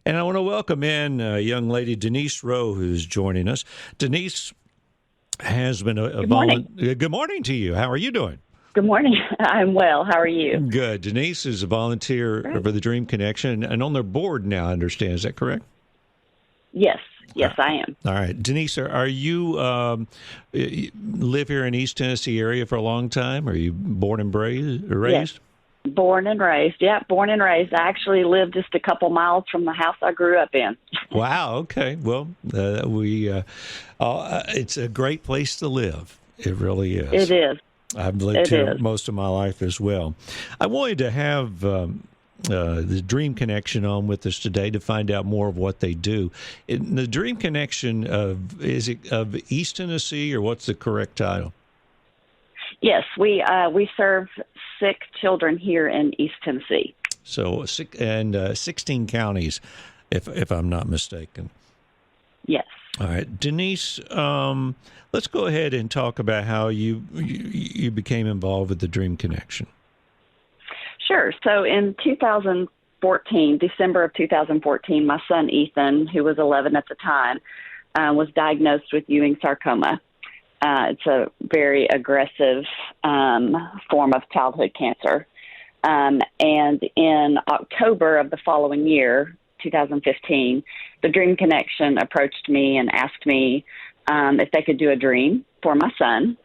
And I want to welcome in a young lady, Denise Rowe, who's joining us. Denise has been a Good morning. Good morning to you. How are you doing? Good morning. I'm well. How are you? Good. Denise is a volunteer Great. for the Dream Connection and on their board now, I understand. Is that correct? Yes. Yes, I am. All right. Denise, are you live here in East Tennessee area for a long time? Are you born and raised? Yes. Born and raised. Yeah, born and raised. I actually live just a couple miles from the house I grew up in. Wow. Okay. Well, it's a great place to live. It really is. It is. I've lived here most of my life as well. I wanted to have the Dream Connection on with us today to find out more of what they do. The Dream Connection, is it of East Tennessee, or what's the correct title? Yes, we serve sick children here in East Tennessee. So, 16 counties, if I'm not mistaken. Yes. All right, Denise. Let's go ahead and talk about how you became involved with the Dream Connection. Sure. So in 2014, December of 2014, my son Ethan, who was 11 at the time, was diagnosed with Ewing sarcoma. It's a very aggressive form of childhood cancer. And in October of the following year, 2015, the Dream Connection approached me and asked me if they could do a dream for my son.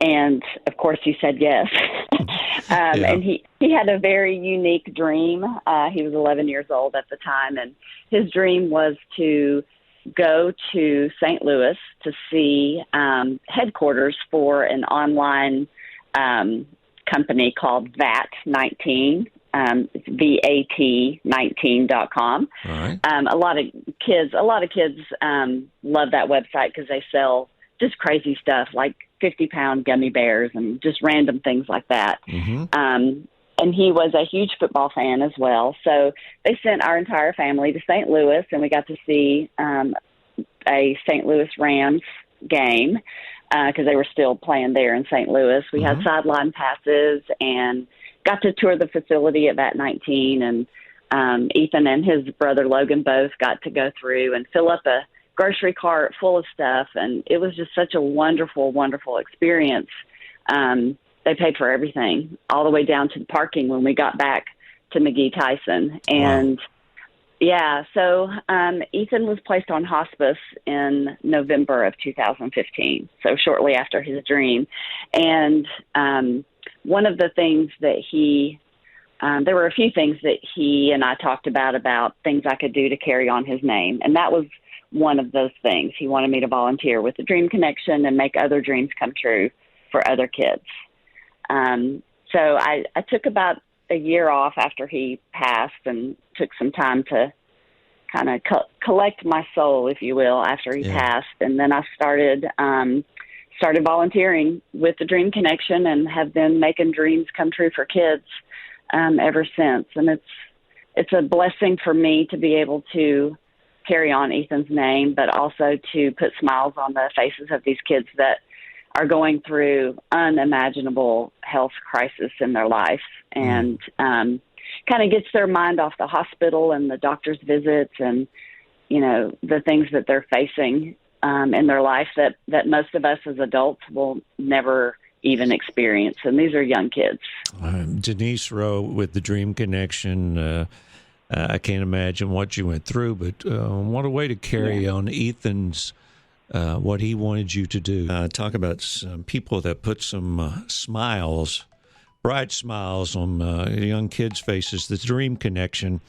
And of course he said yes. And he had a very unique dream. He was 11 years old at the time, and his dream was to go to St. Louis to see headquarters for an online company called VAT19. It's VAT19.com. All right. A lot of kids love that website because they sell just crazy stuff like 50-pound gummy bears and just random things like that. Mm-hmm. And he was a huge football fan as well. So they sent our entire family to St. Louis, and we got to see a St. Louis Rams game because they were still playing there in St. Louis. We had sideline passes and got to tour the facility at VAT19, and Ethan and his brother Logan both got to go through and fill up a grocery cart full of stuff, and it was just such a wonderful, wonderful experience. They paid for everything, all the way down to the parking when we got back to McGee Tyson. And so Ethan was placed on hospice in November of 2015, so shortly after his dream. And one of the things that there were a few things that he and I talked about things I could do to carry on his name. And that was one of those things. He wanted me to volunteer with the Dream Connection and make other dreams come true for other kids. So I took about a year off after he passed and took some time to kind of collect my soul, if you will, after he passed. And then I started volunteering with the Dream Connection and have been making dreams come true for kids ever since. And it's a blessing for me to be able to carry on Ethan's name, but also to put smiles on the faces of these kids that are going through unimaginable health crisis in their life, and kind of gets their mind off the hospital and the doctor's visits and, the things that they're facing in their life that most of us as adults will never even experience. And these are young kids. Denise Rowe with the Dream Connection. I can't imagine what you went through, but what a way to carry on Ethan's what he wanted you to do. Talk about some people that put some bright smiles on young kids' faces, the Dream Connection.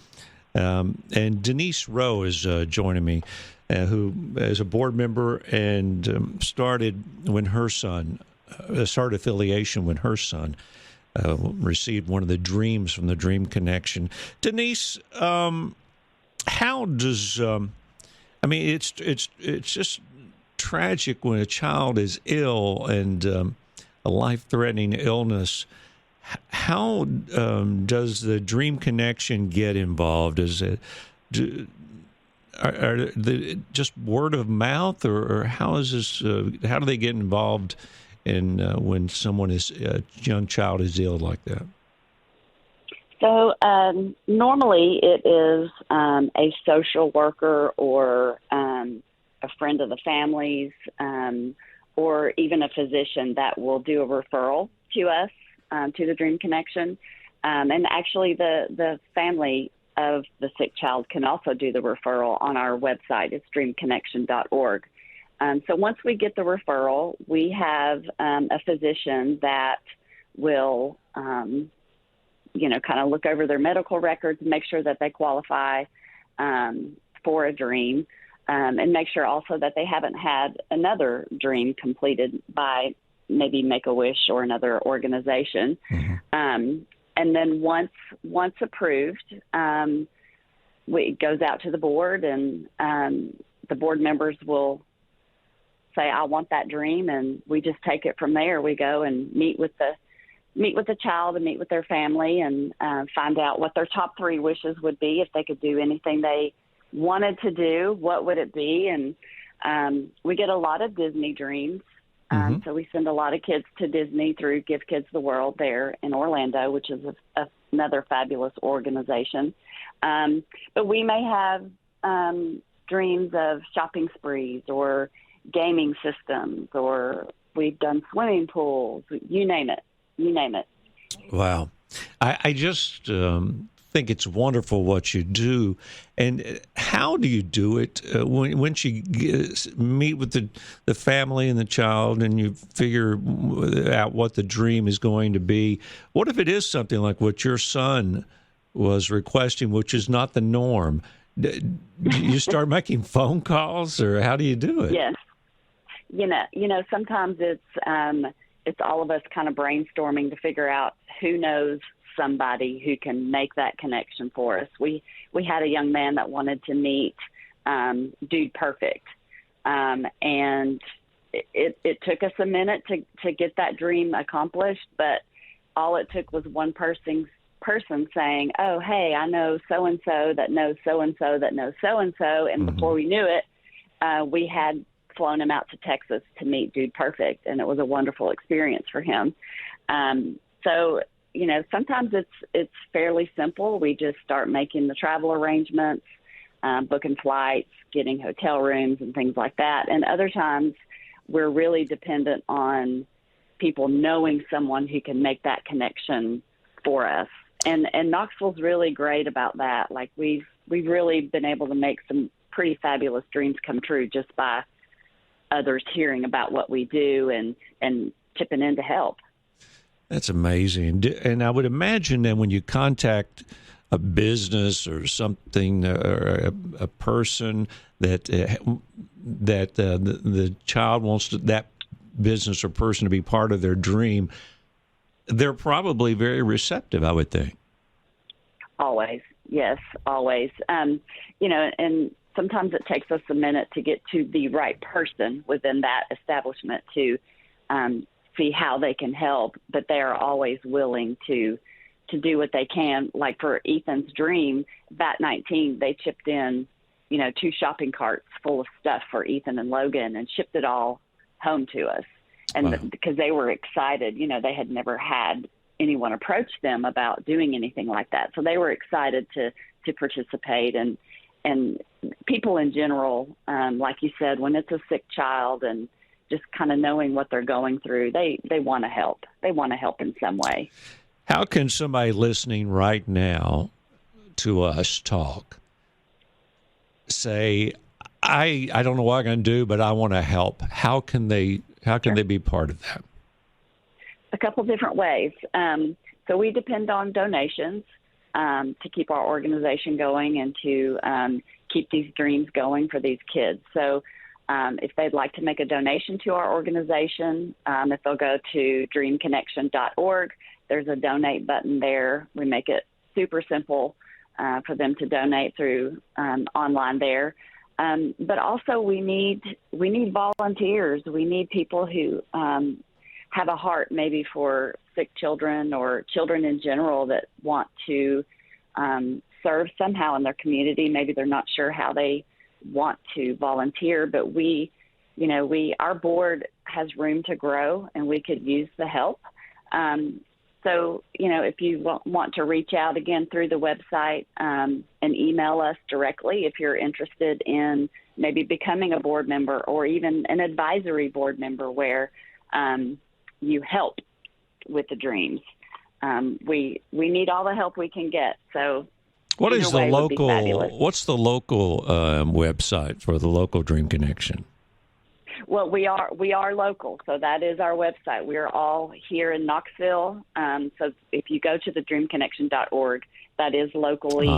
And Denise Rowe is joining me, who is a board member and started affiliation when her son received one of the dreams from the Dream Connection. Denise, how does it's just tragic when a child is ill and a life-threatening illness. How does the Dream Connection get involved? Is it just word of mouth, or how is this? How do they get involved in when a young child is ill like that? So normally it is a social worker or a friend of the family's or even a physician that will do a referral to us, to the Dream Connection. And actually the family of the sick child can also do the referral on our website. It's dreamconnection.org. So once we get the referral, we have a physician that will, kind of look over their medical records and make sure that they qualify for a dream, and make sure also that they haven't had another dream completed by maybe Make-A-Wish or another organization. Mm-hmm. And then once approved, it goes out to the board, and the board members will say, I want that dream, and we just take it from there. We go and meet with the child and meet with their family and find out what their top 3 wishes would be. If they could do anything they wanted to do, what would it be? And we get a lot of Disney dreams. So we send a lot of kids to Disney through Give Kids the World there in Orlando, which is another fabulous organization. But we may have dreams of shopping sprees or gaming systems, or we've done swimming pools, you name it. Wow. I just think it's wonderful what you do. And how do you do it when you meet with the family and the child and you figure out what the dream is going to be? What if it is something like what your son was requesting, which is not the norm? Do you start making phone calls, or how do you do it? Yes. Sometimes it's all of us kind of brainstorming to figure out who knows somebody who can make that connection for us. We had a young man that wanted to meet Dude Perfect, and it took us a minute to get that dream accomplished, but all it took was one person saying, oh, hey, I know so-and-so that knows so-and-so that knows so-and-so, and before we knew it, we had flown him out to Texas to meet Dude Perfect, and it was a wonderful experience for him. So, sometimes it's fairly simple. We just start making the travel arrangements, booking flights, getting hotel rooms and things like that. And other times we're really dependent on people knowing someone who can make that connection for us. And Knoxville's really great about that. Like we've really been able to make some pretty fabulous dreams come true just by others hearing about what we do and chipping in to help. That's amazing. And I would imagine that when you contact a business or something, or a person that the child wants that business or person to be part of their dream, they're probably very receptive, I would think. Always. Yes, always. And sometimes it takes us a minute to get to the right person within that establishment to see how they can help, but they are always willing to do what they can. Like for Ethan's dream, that 19, they chipped in, 2 shopping carts full of stuff for Ethan and Logan and shipped it all home to us. And wow. Because they were excited, they had never had anyone approach them about doing anything like that. So they were excited to participate. And people in general, like you said, when it's a sick child and just kind of knowing what they're going through, they want to help. They want to help in some way. How can somebody listening right now to us talk say, I don't know what I'm going to do, but I want to help? How can they be part of that? A couple different ways. So we depend on donations to keep our organization going and to keep these dreams going for these kids. So if they'd like to make a donation to our organization, if they'll go to dreamconnection.org, there's a donate button there. We make it super simple for them to donate through online there. But also we need volunteers. We need people who have a heart maybe for sick children or children in general that want to serve somehow in their community. Maybe they're not sure how they want to volunteer, but our board has room to grow and we could use the help. So, if you want to reach out again through the website and email us directly if you're interested in maybe becoming a board member or even an advisory board member where you help with the dreams. We need all the help we can get. So what's the local website for the local Dream Connection? Well, we are local, so that is our website. We are all here in Knoxville. So if you go to the dreamconnection.org, that is locally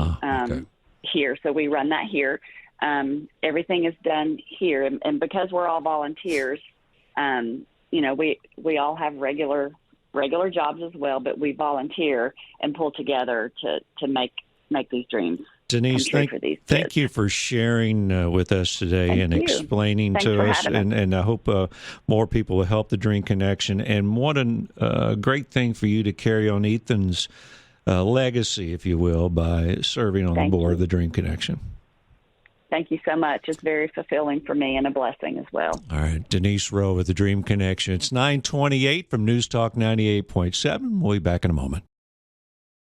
here. So we run that here. Everything is done here, and because we're all volunteers, we all have regular jobs as well, but we volunteer and pull together to make these dreams. Denise, thank you for sharing with us today and explaining to us. And I hope more people will help the Dream Connection. And what a great thing for you to carry on Ethan's legacy, if you will, by serving on the board of the Dream Connection. Thank you so much. It's very fulfilling for me and a blessing as well. All right. Denise Rowe with the Dream Connection. It's 9:28 from News Talk 98.7. We'll be back in a moment.